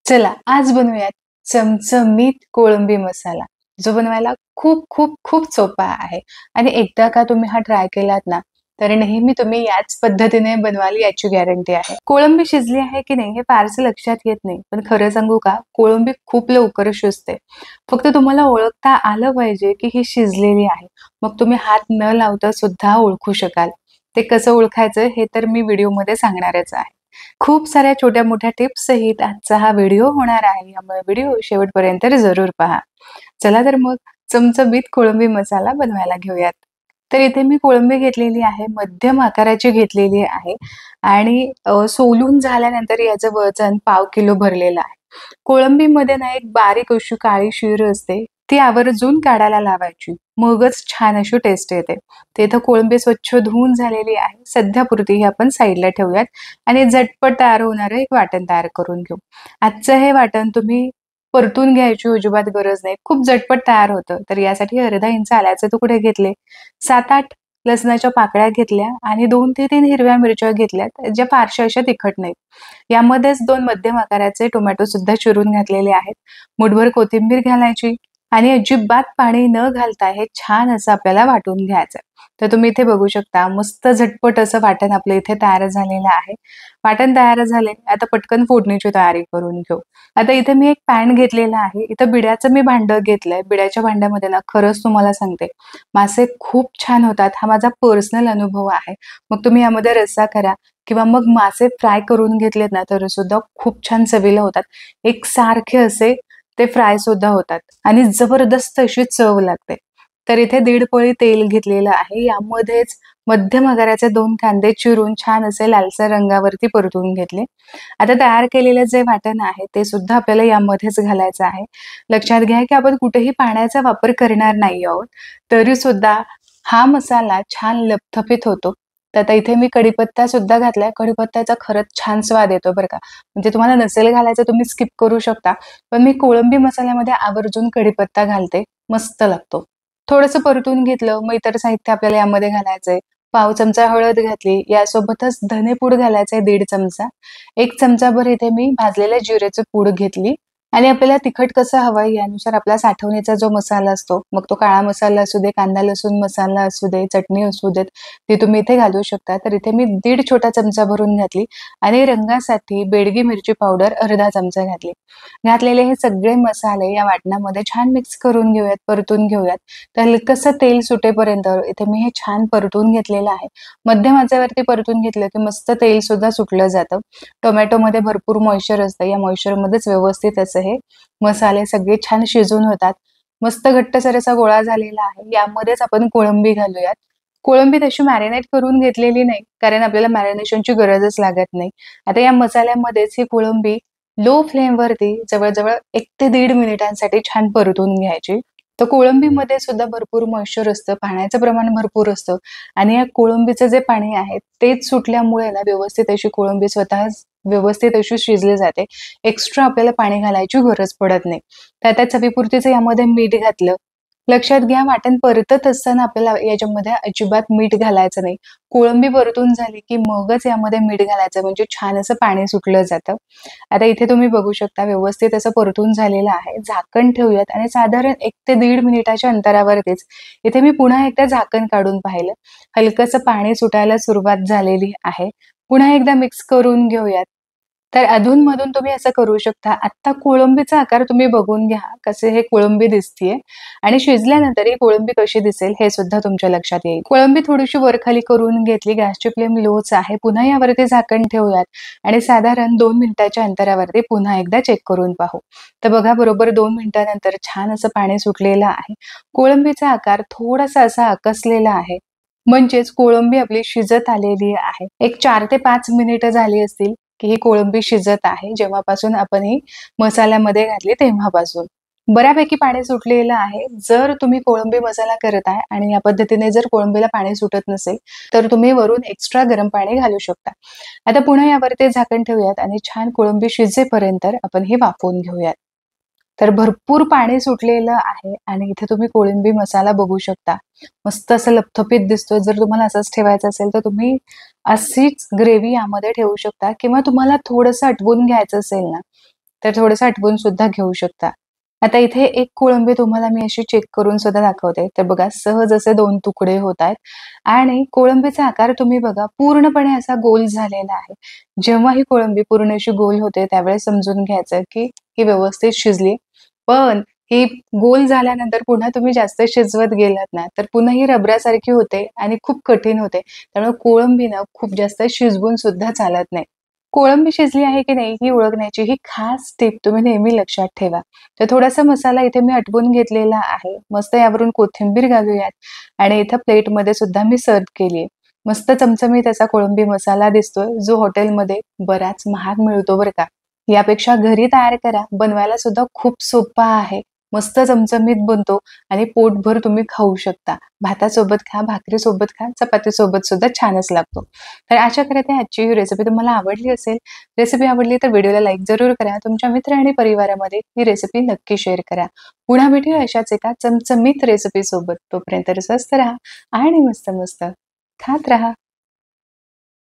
चला आज बनवूयात चमचमीत कोळंबी मसाला, जो बनवायला खूप खूप खूप सोपा आहे आणि एकदा का तुम्ही हा ट्राय केलात ना, तर नेहमी तुम्ही याच पद्धतीने बनवाल याची गॅरंटी आहे. कोळंबी शिजली आहे की नाही हे फारसं लक्षात येत नाही, पण खरं सांगू का कोळंबी खूप लवकर शिजते. फक्त तुम्हाला ओळखता आलं पाहिजे की ही शिजलेली आहे. मग तुम्ही हात न लावता सुद्धा ओळखू शकाल. ते कसं ओळखायचं हे तर मी व्हिडिओमध्ये सांगणारच आहे. खूप साऱ्या छोट्या-मोठ्या टिप्स सहित आजचा हा व्हिडिओ होणार आहे. त्यामुळे व्हिडिओ शेवटपर्यंत जरूर पहा. चला तर मग चमचमीत कोळंबी मसाला बनवायला घेऊयात. तर इथे मी कोळंबी घेतलेली आहे, मध्यम आकाराची घेतलेली आहे आणि सोलून झाल्यानंतर याचं वजन पाव किलो भरलेलं आहे. कोळंबीमध्ये ना एक बारीक अशी काळी शीर असते, ती आवर्जून काढायला लावायची. मगच छान अशी टेस्ट येते. तर इथं कोळंबी स्वच्छ धुवून झालेली आहे. सध्यापुरती ही आपण साईडला ठेवूयात आणि झटपट तयार होणारं एक वाटण तयार करून घेऊ. आजचं हे वाटण तुम्ही परतून घ्यायची अजिबात गरज नाही. खूप झटपट तयार होतं. तर यासाठी अर्धा इंच आल्याचे तुकडे घेतले, 7-8 लसणाच्या पाकळ्या घेतल्या आणि 2 ते 3 हिरव्या मिरच्या घेतल्यात, ज्या फारशा अशा तिखट नाहीत. यामध्येच 2 मध्यम आकाराचे टोमॅटो सुद्धा चिरून घातलेले आहेत. मूठभर कोथिंबीर घालायची आणि अजिबात पाणी न घालता हे छान असं आपल्याला वाटून घ्यायचं. तर तुम्ही इथे बघू शकता मस्त झटपट असं वाटण आपलं इथे तयार झालेलं आहे. वाटण तयार झाले, आता पटकन फोडणीची तयारी करून घेऊ. आता इथे मी एक पॅन घेतलेला आहे. इथं बिड्याचं मी भांडं घेतलंय. बिड्याच्या भांड्यामध्ये ना खरंच तुम्हाला सांगते, मासे खूप छान होतात. हा माझा पर्सनल अनुभव आहे. मग तुम्ही यामध्ये रस्सा करा किंवा मग मासे फ्राय करून घेतलेत ना, तर सुद्धा खूप छान चवीला होतात. एकसारखे असे ते फ्राय सुद्धा होतात आणि जबरदस्त अशी चव लागते. तर इथे 1.5 पळी तेल घेतलेलं आहे. यामध्येच मध्यम आकाराचे 2 कांदे चिरून छान असे लालसर रंगावरती परतून घेतले. आता तयार केलेलं जे वाटण आहे ते सुद्धा आपल्याला यामध्येच घालायचं आहे. लक्षात घ्या की आपण कुठेही पाण्याचा वापर करणार नाही आहोत. तरी सुद्धा हा मसाला छान लपथपीत होतो. तर आता इथे मी कढीपत्ता सुद्धा घातलाय. कढीपत्त्याचा खरंच छान स्वाद येतो बरं का. म्हणजे तुम्हाला नसेल घालायचं तुम्ही स्किप करू शकता. पण मी कोळंबी मसाल्यामध्ये आवर्जून कढीपत्ता घालते. मस्त लागतो. थोडंसं परतून घेतलं, मग इतर साहित्य आपल्याला यामध्ये घालायचंय. पाव चमचा हळद घातली, यासोबतच धनेपूड घालायचंय 1.5 चमचा. 1 चमचाभर इथे मी भाजलेल्या जिऱ्याची पूड घेतली आणि आपल्याला तिखट कसं हवंय यानुसार आपला साठवणीचा जो मसाला असतो, मग तो काळा मसाला असू दे, कांदा लसूण मसाला असू दे, चटणी असू देत, ती तुम्ही इथे घालू शकता. तर इथे मी 1.5 छोटा चमचा भरून घातली आणि रंगासाठी बेडगी मिरची पावडर अर्धा चमचा घातली. घातलेले हे सगळे मसाले या वाटणामध्ये छान मिक्स करून घेऊयात, परतून घेऊयात. तर हलकसं तेल सुटेपर्यंत इथे मी हे छान परतून घेतलेलं आहे. मध्यम आचेवरती परतून घेतलं की मस्त तेल सुद्धा सुटलं जातं. टोमॅटोमध्ये भरपूर मॉइश्चर असतं. या मॉइश्चरमध्येच व्यवस्थित असं हे मसाले सगळे छान शिजून होतात. मस्त घट्टसर असा गोळा झालेला आहे. यामध्येच आपण कोळंबी घालूयात. कोळंबी तशी मॅरिनेट करून घेतलेली नाही, कारण आपल्याला मॅरिनेशनची गरजच लागत नाही. आता या मसाल्यामध्येच ही कोळंबी लो फ्लेमवरती जवळ-जवळ 1 ते 1.5 मिनिटांसाठी छान परतून घ्यायची. तर कोळंबीमध्ये सुद्धा भरपूर मॉइश्चर असतं, पाण्याचं प्रमाण भरपूर असतं आणि या कोळंबीचं जे पाणी आहे तेच सुटल्यामुळे ना व्यवस्थित अशी कोळंबी स्वतःच व्यवस्थित अशी शिजली जाते. एक्स्ट्रा आपल्याला पाणी घालायची गरज पडत नाही. तर आता चवीपुरतीच यामध्ये मीठ घातलं. लक्षात घ्या वाटण परतत असताना आपल्याला याच्यामध्ये अजिबात मीठ घालायचं नाही. कोळंबी परतून झाली की मगच यामध्ये मीठ घालायचं म्हणजे छान असं पाणी सुटलं जातं. आता इथे तुम्ही बघू शकता व्यवस्थित असं परतून झालेलं आहे. झाकण ठेवूयात आणि साधारण 1 ते 1.5 मिनिटाच्या अंतरावरतीच इथे मी पुन्हा एकदा झाकण काढून पाहिलं. हलकसं पाणी सुटायला सुरुवात झालेली आहे. पुन्हा एकदा मिक्स करून घेऊयात. तर अधून-मधून तुम्ही असं करू शकता. आत्ता कोळंबीचा आकार तुम्ही बघून घ्या, कसे हे कोळंबी दिसतीये आणि शिजल्यानंतर ही कोळंबी कशी दिसेल हे सुद्धा तुमच्या लक्षात येईल. कोळंबी थोडीशी वर-खाली करून घेतली. गॅसची फ्लेम लोच आहे. पुन्हा यावरती झाकण ठेवूयात आणि साधारण 2 मिनिटाच्या अंतरावरती पुन्हा एकदा चेक करून पाहू. तर बघा बरोबर 2 मिनिटानंतर छान असं पाणी सुटलेलं आहे. कोळंबीचा आकार थोडासा असा आकसलेला आहे. म्हणजेच कोळंबी आपली शिजत आलेली आहे. एक 4 ते 5 मिनिटं झाली असतील, की ही कोळंबी शिजत आहे. जेव्हापासून आपण ही मसाल्यामध्ये घातली तेव्हापासून. बऱ्यापैकी पाणी सुटलेलं आहे. जर तुम्ही कोळंबी मसाला करत आहे आणि या पद्धतीने जर कोळंबीला पाणी सुटत नसेल, तर तुम्ही वरून एक्स्ट्रा गरम पाणी घालू शकता. आता पुन्हा यावरती झाकण ठेवूयात आणि छान कोळंबी शिजेपर्यंत आपण हे वाफवून घेऊयात. तर भरपूर पाणी सुटलेलं आहे आणि इथे तुम्ही कोळंबी मसाला बघू शकता. मस्त असं लपथपीत दिसतोय. जर तुम्हाला असंच ठेवायचं असेल, तर तुम्ही अशीच ग्रेव्ही यामध्ये ठेवू शकता किंवा तुम्हाला थोडंसं आटवून घ्यायचं असेल ना, तर थोडंसं आटवून सुद्धा घेऊ शकता. आता इथे एक कोळंबी तुम्हाला मी अशी चेक करून सुद्धा दाखवते. तर बघा सहज असे 2 तुकडे होत आहेत आणि कोळंबीचा आकार तुम्ही बघा पूर्णपणे असा गोल झालेला आहे. जेव्हा ही कोळंबी पूर्ण अशी गोल होते त्यावेळेस समजून घ्यायचं की ही व्यवस्थित शिजली. पण ही गोल झाल्यानंतर पुन्हा तुम्ही जास्त शिजवत गेलात ना, तर पुन्हा ही रबरासारखी होते आणि खूप कठीण होते. त्यामुळे कोळंबी ना खूप जास्त शिजवून सुद्धा चालत नाही. कोळंबी शिजली आहे की नाही ही ओळखण्याची ही खास टिप तुम्ही नेहमी लक्षात ठेवा. तर थोडासा मसाला इथे मी आटवून घेतलेला आहे. मस्त यावरून कोथिंबीर घालूयात आणि इथं प्लेटमध्ये सुद्धा मी सर्व्ह केली मस्त चमचमीत असा कोळंबी मसाला दिसतोय, जो हॉटेलमध्ये बराच महाग मिळतो बरं का. यापेक्षा घरी तयार करा. बनवायला सुद्धा खूप सोपा आहे. मस्त चमचमीत बनतो आणि पोटभर तुम्ही खाऊ शकता. भातासोबत खा, भाकरीसोबत खा, चपातीसोबत सुद्धा छानच लागतो. तर आशा करते आजची ही रेसिपी तुम्हाला आवडली असेल. रेसिपी आवडली तर व्हिडिओला लाईक जरूर करा. तुमच्या मित्र आणि परिवारामध्ये ही रेसिपी नक्की शेअर करा. पुन्हा भेटूया अशाच एका चमचमीत रेसिपीसोबत. तोपर्यंत स्वस्त राहा आणि मस्त मस्त खात राहा.